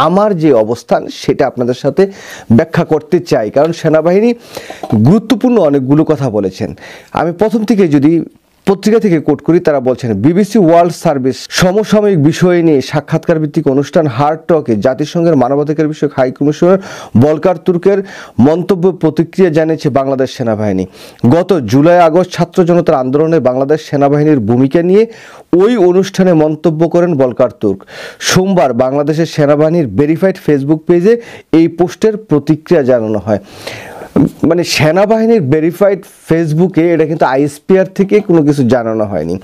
আমার যে অবস্থান সেটা আপনাদের সাথে ব্যাখ্যা করতে চাই, কারণ সেনাবাহিনী গুরুত্বপূর্ণ অনেকগুলো কথা বলেছেন। আমি প্রথম থেকে যদি পত্রিকা থেকে কোট করি, তারা বলছেন বিবিসি ওয়ার্ল্ড সার্ভিস সমসাময়িক বিষয় নিয়ে সাক্ষাৎকার ভিত্তিক অনুষ্ঠান হার্ড টকে জাতিসংঘের মানবাধিকার বিষয়ক হাই কমিশনার ভলকার তুর্কের মন্তব্য প্রতিক্রিয়া জানিয়েছে বাংলাদেশ সেনাবাহিনী। গত জুলাই আগস্ট ছাত্র জনতার আন্দোলনে বাংলাদেশ সেনাবাহিনীর ভূমিকা নিয়ে ওই অনুষ্ঠানে মন্তব্য করেন ভলকার তুর্ক। সোমবার বাংলাদেশের সেনাবাহিনীর ভেরিফাইড ফেসবুক পেজে এই পোস্টের প্রতিক্রিয়া জানানো হয়। মানে সেনাবাহিনীর ভেরিফাইড ফেসবুকে এটা কিন্তু আইএসপিআর থেকে কোনো কিছু জানানো হয়নি।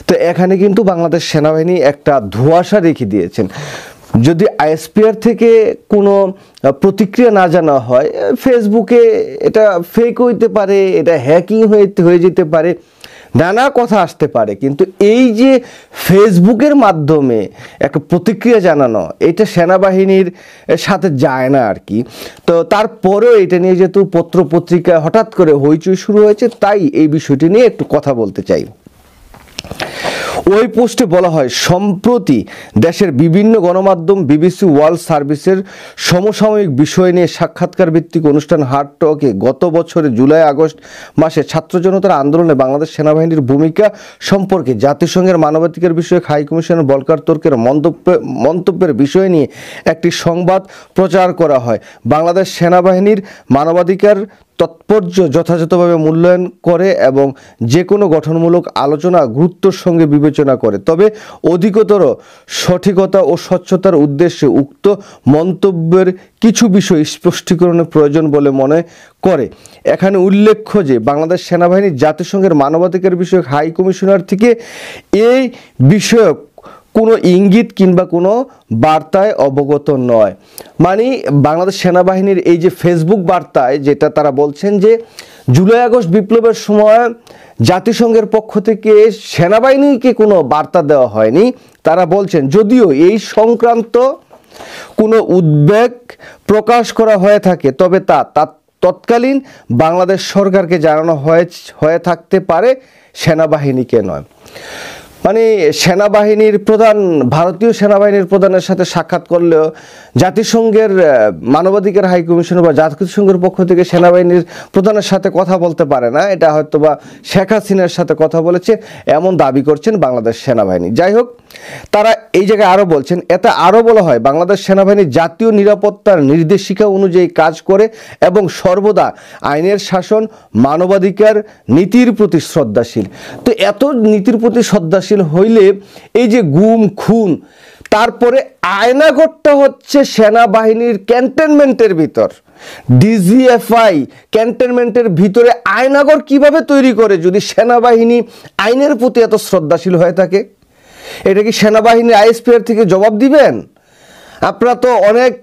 তো এখানে কিন্তু বাংলাদেশ সেনাবাহিনী একটা ধোঁয়াশা রেখে দিয়েছেন। যদি আইএসপিআর থেকে কোনো প্রতিক্রিয়া না জানা হয়, ফেসবুকে এটা ফেক হইতে পারে, এটা হ্যাকিং হয়ে যেতে পারে, নানা কথা আসতে পারে, কিন্তু এই যে ফেসবুকের মাধ্যমে একটা প্রতিক্রিয়া জানানো, এটা সেনাবাহিনীর সাথে যায় না আর কি। তো তারপরেও এটা নিয়ে যেহেতু পত্র পত্রিকায় হঠাৎ করে হইচই শুরু হয়েছে, তাই এই বিষয়টি নিয়ে একটু কথা বলতে চাই। ওই পোস্টে বলা হয়, সম্প্রতি দেশের বিভিন্ন গণমাধ্যম বিবিসি ওয়ার্ল্ড সার্ভিসের সমসাময়িক বিষয় নিয়ে সাক্ষাৎকার ভিত্তিক অনুষ্ঠান হার্ড টকে গত বছরের জুলাই আগস্ট মাসে ছাত্র জনতার আন্দোলনে বাংলাদেশ সেনাবাহিনীর ভূমিকা সম্পর্কে জাতিসংঘের মানবাধিকার বিষয়ক হাই কমিশনার ভলকার তুর্কের মন্তব্যের বিষয় নিয়ে একটি সংবাদ প্রচার করা হয়। বাংলাদেশ সেনাবাহিনীর মানবাধিকার তাৎপর্য যথাযথভাবে মূল্যায়ন করে এবং যে কোনো গঠনমূলক আলোচনা গুরুত্বের সঙ্গে বিবেচনা করে, তবে অধিকতর সঠিকতা ও স্বচ্ছতার উদ্দেশ্যে উক্ত মন্তব্যের কিছু বিষয় স্পষ্টীকরণের প্রয়োজন বলে মনে করে। এখানে উল্লেখ্য যে বাংলাদেশ সেনাবাহিনী জাতিসংঘের মানবাধিকার বিষয়ক হাই কমিশনার থেকে এই বিষয়ক কোনো ইঙ্গিত কিংবা কোনো বার্তায় অবগত নয়। মানে বাংলাদেশ সেনাবাহিনীর এই যে ফেসবুক বার্তায় যেটা তারা বলছেন যে জুলাই আগস্ট বিপ্লবের সময় জাতিসংঘের পক্ষ থেকে সেনাবাহিনীকে কোনো বার্তা দেওয়া হয়নি। তারা বলছেন যদিও এই সংক্রান্ত কোনো উদ্বেগ প্রকাশ করা হয়ে থাকে, তবে তা তৎকালীন বাংলাদেশ সরকারকে জানানো হয়ে থাকতে পারে, সেনাবাহিনীকে নয়। মানে সেনাবাহিনীর প্রধান, ভারতীয় সেনাবাহিনীর প্রধানের সাথে সাক্ষাৎ করলেও জাতিসংঘের মানবাধিকার হাই কমিশনার বা জাতিসংঘের পক্ষ থেকে সেনাবাহিনীর প্রধানের সাথে কথা বলতে পারে না, এটা হয়তো বা শেখ হাসিনার সাথে কথা বলেছে এমন দাবি করছেন বাংলাদেশ সেনাবাহিনী। যাই হোক, তারা এই জায়গায় আরও বলছেন, এতে আরও বলা হয় বাংলাদেশ সেনাবাহিনী জাতীয় নিরাপত্তার নির্দেশিকা অনুযায়ী কাজ করে এবং সর্বদা আইনের শাসন, মানবাধিকার নীতির প্রতি শ্রদ্ধাশীল। তো এত নীতির প্রতি শ্রদ্ধাশীল হইলে এই যে গুম খুন, তারপরে আয়নাঘরটা হচ্ছে সেনাবাহিনীর ক্যান্টনমেন্টের ভিতর, ডিজিএফআই ক্যান্টনমেন্টের ভিতরে আয়নাঘর কিভাবে তৈরি করে যদি সেনাবাহিনী আইনের প্রতি এত শ্রদ্ধাশীল হয়ে থাকে? এটা কি সেনাবাহিনীর আইএসপিআর থেকে জবাব দিবেন? আপনারা তো অনেক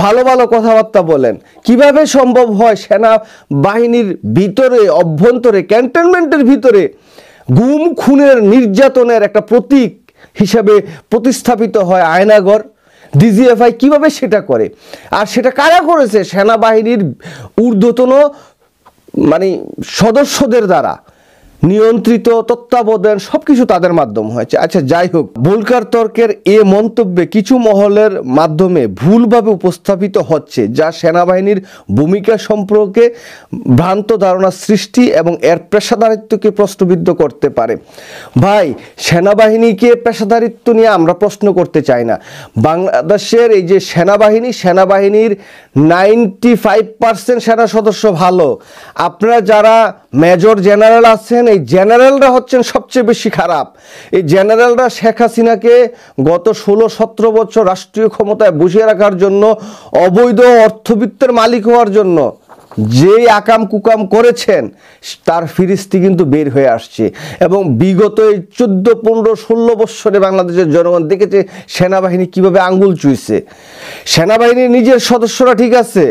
ভালো ভালো কথাবার্তা বলেন, কিভাবে সম্ভব হয় সেনাবাহিনীর ভিতরে অভ্যন্তরে ক্যান্টনমেন্টের ভিতরে গুম খুনের নির্যাতনের একটা প্রতীক হিসাবে প্রতিস্থাপিত হয় আয়নাঘর? ডিজিএফআই কিভাবে সেটা করে? আর সেটা কারা করেছে? সেনাবাহিনীর ঊর্ধ্বতন মানে সদস্যদের দ্বারা নিয়ন্ত্রিত, তত্ত্বাবধান সবকিছু তাদের মাধ্যমে হয়েছে। আচ্ছা, যাই হোক, ভলকার তুর্কের এ মন্তব্যে কিছু মহলের মাধ্যমে ভুলভাবে উপস্থাপিত হচ্ছে, যা সেনাবাহিনীর ভূমিকা সম্পর্কে ভ্রান্ত ধারণা সৃষ্টি এবং এর পেশাদারিত্বকে প্রশ্নবিদ্ধ করতে পারে। ভাই, সেনাবাহিনীকে পেশাদারিত্ব নিয়ে আমরা প্রশ্ন করতে চাই না। বাংলাদেশের এই যে সেনাবাহিনীর 95% সেনা সদস্য ভালো। আপনারা যারা মেজর জেনারেল আছেন, এই জেনারেলরা হচ্ছেন সবচেয়ে বেশি খারাপ। এই জেনারেলরা শেখ হাসিনাকে গত 16-17 বছর রাষ্ট্রীয় ক্ষমতায় বসিয়ে রাখার জন্য, অবৈধ অর্থবিত্তের মালিক হওয়ার জন্য যে আকাম কুকাম করেছেন, তার ফিরিস্তি কিন্তু বের হয়ে আসছে। এবং বিগত এই 14, 15, 16 বৎসরে বাংলাদেশের জনগণ দেখেছে সেনাবাহিনী কিভাবে আঙ্গুল চুইছে। সেনাবাহিনীর নিজের সদস্যরা ঠিক আছে,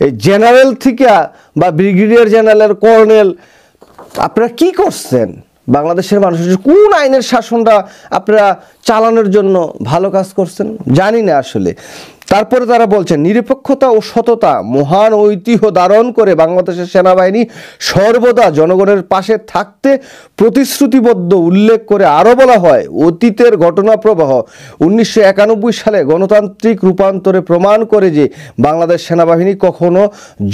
এই জেনারেল থেকে বা ব্রিগেডিয়ার জেনারেল, কর্নেল, আপনারা কি করছেন? বাংলাদেশের মানুষের কোন আইনের শাসনটা আপনারা চালানোর জন্য ভালো কাজ করছেন জানি না আসলে। তারপরে তারা বলছেন নিরপেক্ষতা ও সততা মহান ঐতিহ্য ধারণ করে বাংলাদেশের সেনাবাহিনী সর্বদা জনগণের পাশে থাকতে প্রতিশ্রুতিবদ্ধ। উল্লেখ করে আরও বলা হয়, অতীতের ঘটনা প্রবাহ 1991 সালে গণতান্ত্রিক রূপান্তরে প্রমাণ করে যে বাংলাদেশ সেনাবাহিনী কখনো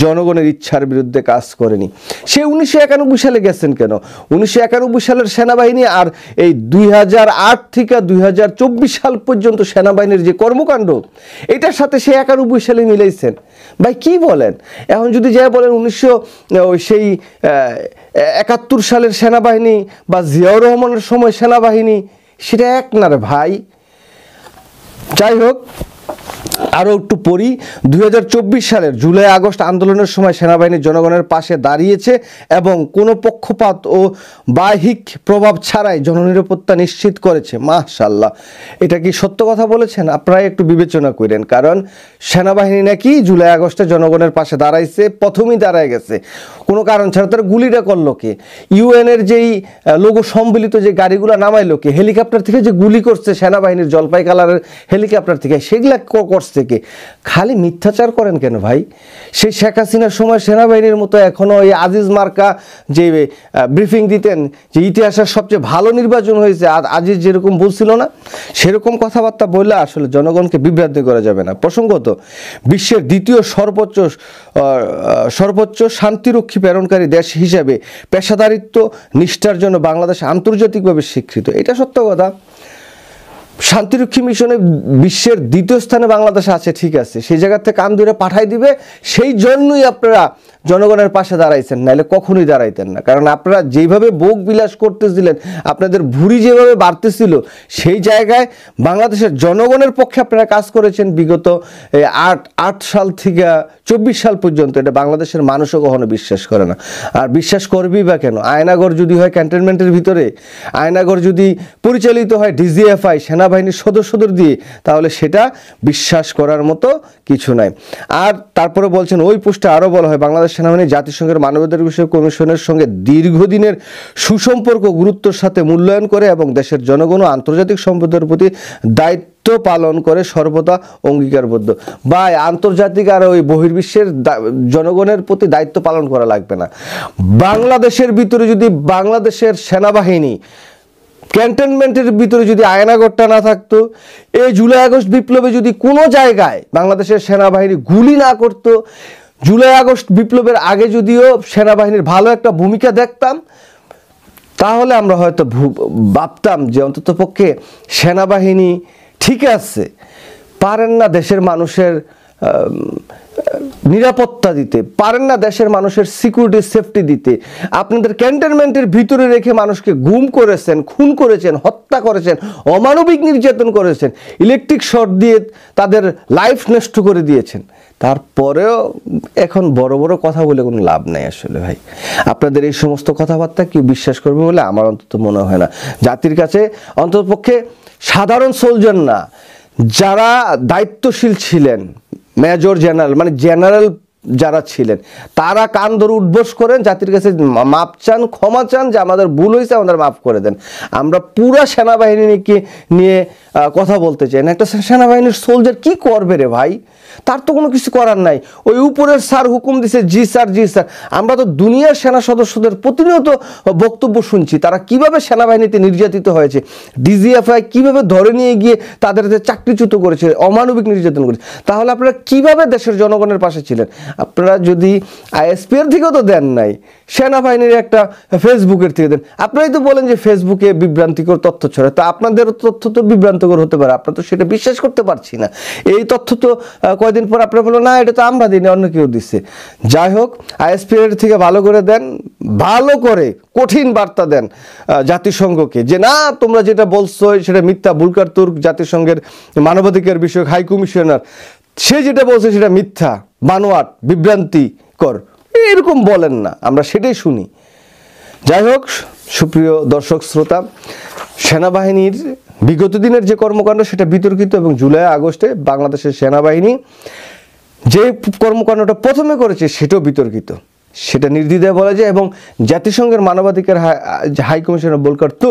জনগণের ইচ্ছার বিরুদ্ধে কাজ করেনি। সে 1991 সালে গেছেন কেন? 1991 সালের সেনাবাহিনী আর এই 2008 থেকে 2024 সাল পর্যন্ত সেনাবাহিনীর যে কর্মকাণ্ড, এটার সাথে সে 91 সালে মিলাইছেন। ভাই কি বলেন? এখন যদি যাই বলেন 1971 সালের সেনাবাহিনী বা জিয়াউর রহমানের সময় সেনাবাহিনী, সেটা এক না রে ভাই। যাই হোক, আরও একটু পড়ি। 2024 সালের জুলাই আগস্ট আন্দোলনের সময় সেনাবাহিনী জনগণের পাশে দাঁড়িয়েছে এবং কোনো পক্ষপাত ও বাহ্যিক প্রভাব ছাড়াই জননিরাপত্তা নিশ্চিত করেছে। মাশাআল্লাহ, এটা কি সত্য কথা বলেছেন? আপনারা একটু বিবেচনা করেন, কারণ সেনাবাহিনী নাকি জুলাই আগস্টে জনগণের পাশে দাঁড়াইছে, প্রথমেই দাঁড়ায় গেছে কোনো কারণ ছাড়া। তারা গুলিটা করলো কে? ইউএনের যেই লোগো সম্বলিত যে গাড়িগুলো নামাইলো কে? হেলিকপ্টার থেকে যে গুলি করছে সেনাবাহিনীর জলপাই কালারের হেলিকপ্টার থেকে, সেগুলা করছে কে? খালি মিথ্যাচার করেন কেন ভাই? সেই শেখ হাসিনার সময় সেনাবাহিনীর মতো এখনো এই আজিজ মার্কা যে ব্রিফিং দিতেন যে ইতিহাসের সবচেয়ে ভালো নির্বাচন হয়েছে, আজিজ যেরকম বলছিল না, সেরকম কথাবার্তা বললে আসলে জনগণকে বিভ্রান্ত করা যাবে না। প্রসঙ্গত, বিশ্বের দ্বিতীয় সর্বোচ্চ শান্তিরক্ষী প্রেরণকারী দেশ হিসেবে পেশাদারিত্ব নিষ্ঠার জন্য বাংলাদেশ আন্তর্জাতিকভাবে স্বীকৃত। এটা সত্য কথা। শান্তিরক্ষী মিশনে বিশ্বের দ্বিতীয় স্থানে বাংলাদেশ আছে, ঠিক আছে, সেই জায়গা থেকে কান ধরে পাঠাই দিবে। সেই জন্যই আপনারা জনগণের পাশে দাঁড়াইছেন, নাহলে কখনোই দাঁড়াইতেন না। কারণ আপনারা যেভাবে ভোগ বিলাস করতেছিলেন, আপনাদের ভুঁড়ি যেভাবে বাড়তেছিল, সেই জায়গায় বাংলাদেশের জনগণের পক্ষে আপনারা কাজ করেছেন বিগত 8 সাল থেকে 24 সাল পর্যন্ত। এটা বাংলাদেশের মানুষও কখনো বিশ্বাস করে না। আর বিশ্বাস করবেই বা কেন? আয়নাগর যদি হয় ক্যান্টনমেন্টের ভিতরে, আয়নাগর যদি পরিচালিত হয় ডিজিএফআই সেনাবাহিনীর সদস্যদের দিয়ে, তাহলে সেটা বিশ্বাস করার মতো কিছু নাই। আর তারপরে বলছেন, ওই পোস্টে আরও বলা হয়, বাংলাদেশ সেনাবাহিনী জাতিসংঘের মানবাধিকার বিষয়ক কমিশনের সঙ্গে দীর্ঘদিনের সুসম্পর্ক গুরুত্বের সাথে মূল্যায়ন করে এবং দেশের জনগণ ও আন্তর্জাতিক সম্প্রদায়ের প্রতি দায়িত্ব পালন করে সর্বদা অঙ্গীকারবদ্ধ। বা আন্তর্জাতিক আর ওই বহির্বিশ্বের জনগণের প্রতি দায়িত্ব পালন করা লাগবে না। বাংলাদেশের ভিতরে যদি বাংলাদেশের সেনাবাহিনী ক্যান্টনমেন্টের ভিতরে যদি আয়নাগরটা না থাকতো, এই জুলাই আগস্ট বিপ্লবে যদি কোনো জায়গায় বাংলাদেশের সেনাবাহিনী গুলি না করতো, জুলাই আগস্ট বিপ্লবের আগে যদিও সেনাবাহিনীর ভালো একটা ভূমিকা দেখতাম, তাহলে আমরা হয়তো ভাবতাম যে অন্তত পক্ষে সেনাবাহিনী ঠিক আছে, পারেন না দেশের মানুষের নিরাপত্তা দিতে, পারেন না দেশের মানুষের সিকিউরিটি সেফটি দিতে। আপনাদের ক্যান্টনমেন্টের ভিতরে রেখে মানুষকে গুম করেছেন, খুন করেছেন, হত্যা করেছেন, অমানবিক নির্যাতন করেছেন, ইলেকট্রিক শর্ট দিয়ে তাদের লাইফ নষ্ট করে দিয়েছেন। তারপরেও এখন বড় বড় কথা বলে কোনো লাভ নাই আসলে ভাই। আপনাদের এই সমস্ত কথাবার্তা কেউ বিশ্বাস করবে বলে আমার অন্তত মনে হয় না। জাতির কাছে অন্ততপক্ষে সাধারণ সোলজার না, যারা দায়িত্বশীল ছিলেন, মেজর জেনারেল মানে জেনারেল যারা ছিলেন, তারা কান ধরে উঠবোস করেন, জাতির কাছে মাপ চান, ক্ষমা চান যে আমাদের ভুল হয়েছে, আমাদের মাফ করে দেন। আমরা পুরা সেনাবাহিনীকে নিয়ে কথা বলতে চাই না। একটা সেনাবাহিনীর সোলজার কি করবে রে ভাই? তার তো কোনো কিছু করার নাই। ওই উপরের স্যার হুকুম দিছে, জি স্যার জি স্যার। আমরা তো দুনিয়ার সেনা সদস্যদের প্রতিনিয়ত বক্তব্য শুনছি, তারা কিভাবে সেনাবাহিনীতে নির্যাতিত হয়েছে, ডিজিএফআই কিভাবে ধরে নিয়ে গিয়ে তাদের চাকরিচ্যুত করেছে, অমানবিক নির্যাতন করেছে। তাহলে আপনারা কিভাবে দেশের জনগণের পাশে ছিলেন? আপনারা যদি আইএসপির থেকেও তো দেন নাই, সেনাবাহিনীর একটা ফেসবুকের থেকে দেন। আপনারাই তো বলেন যে ফেসবুকে বিভ্রান্তিকর তথ্য ছড়ায়, তো আপনাদের তথ্য তো বিভ্রান্তিকর হতে পারে, আপনারা তো সেটা বিশ্বাস করতে পারছি না। এই তথ্য তো কয়দিন পর আপনারা বললো না এটা তো আমরা দিইনি, অন্য কেউ দিচ্ছে। যাই হোক, আইএসপির থেকে ভালো করে দেন, ভালো করে কঠিন বার্তা দেন জাতিসংঘকে যে না, তোমরা যেটা বলছো সেটা মিথ্যা। বুলকার তুর্ক, জাতিসংঘের মানবাধিকার বিষয়ক হাই কমিশনার, সে যেটা বলছে সেটা মিথ্যা, বানোয়াট, বিভ্রান্তিকর, এরকম বলেন না, আমরা সেটাই শুনি। যাই হোক, সুপ্রিয় দর্শক শ্রোতা, সেনাবাহিনীর বিগত দিনের যে কর্মকাণ্ড সেটা বিতর্কিত, এবং জুলাই আগস্টে বাংলাদেশের সেনাবাহিনী যে কর্মকাণ্ডটা প্রথমে করেছে সেটাও বিতর্কিত, সেটা নির্দ্বিধায় বলা যায়। এবং জাতিসংঘের মানবাধিকার হাই কমিশনার বুলকার তুর্ক